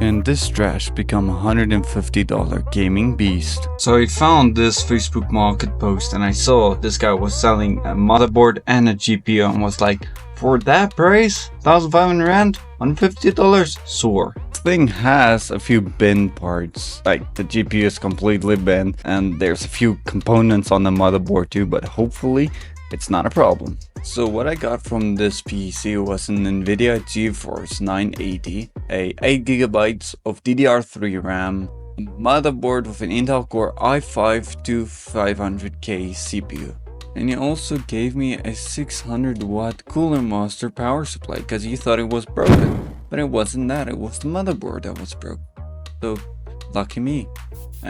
and this trash become $150 gaming beast. So I found this Facebook market post and I saw this guy was selling a motherboard and a GPU and was like, for that price, 1,500 rand, $150, soar. This thing has a few bent parts, like the GPU is completely bent and there's a few components on the motherboard too, but hopefully it's not a problem. So what I got from this PC was an Nvidia GeForce 980, a 8GB of DDR3 RAM, a motherboard with an Intel Core i5-2500K CPU. And he also gave me a 600 watt Cooler Master power supply because he thought it was broken. But it wasn't that, it was the motherboard that was broken. So lucky me.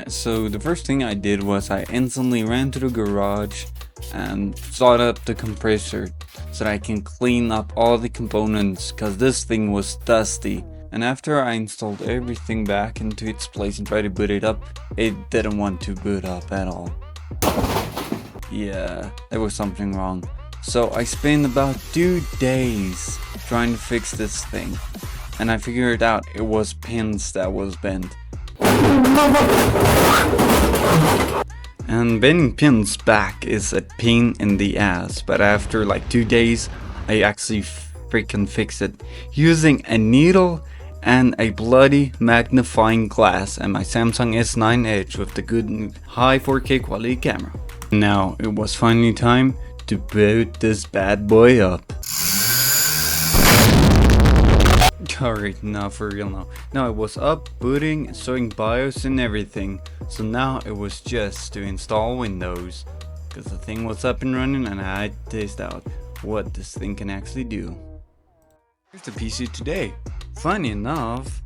So the first thing I did was I instantly ran to the garage and started up the compressor so that I can clean up all the components because this thing was dusty. And after I installed everything back into its place and tried to boot it up, it didn't want to boot up at all. Yeah, there was something wrong. So I spent about 2 days trying to fix this thing. And I figured out it was pins that was bent. And bending pins back is a pain in the ass, but after like 2 days, I actually freaking fixed it using a needle and a bloody magnifying glass and my Samsung S9 Edge with the good high 4K quality camera. Now it was finally time to boot this bad boy up. Alright, no, for real now. Now it was up, booting, showing BIOS and everything. So now it was just to install Windows. Because the thing was up and running and I had to test out what this thing can actually do. Here's the PC today. Funny enough,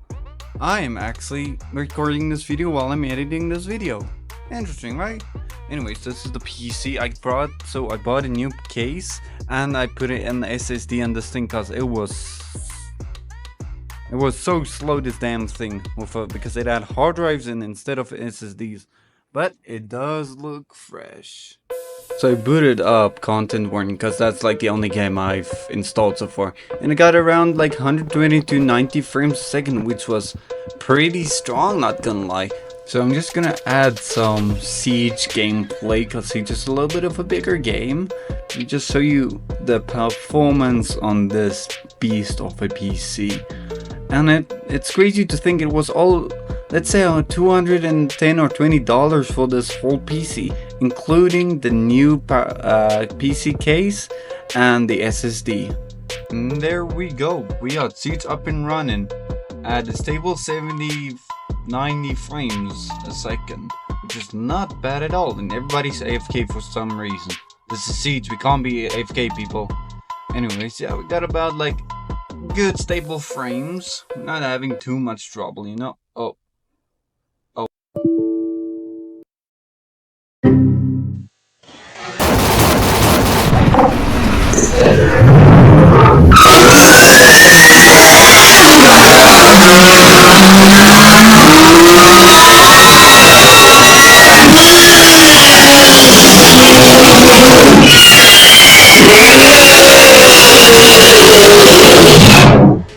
I am actually recording this video while I'm editing this video. Interesting, right? Anyways, this is the PC I brought. So I bought a new case and I put it in the SSD on this thing because it was so slow, this damn thing, because it had hard drives in instead of SSDs. But it does look fresh. So I booted up Content Warning because that's like the only game I've installed so far. And it got around like 120 to 90 frames a second, which was pretty strong, not gonna lie. So I'm just gonna add some Siege gameplay because it's just a little bit of a bigger game. To just show you the performance on this beast of a PC. And it's crazy to think it was all, let's say, $210 or $20 for this full PC, including the new PC case and the SSD. And there we go, we got Siege up and running at a stable 90 frames a second, which is not bad at all, and everybody's AFK for some reason. This is Siege, we can't be AFK, people. Anyways, yeah, we got about like good stable frames, not having too much trouble, you know.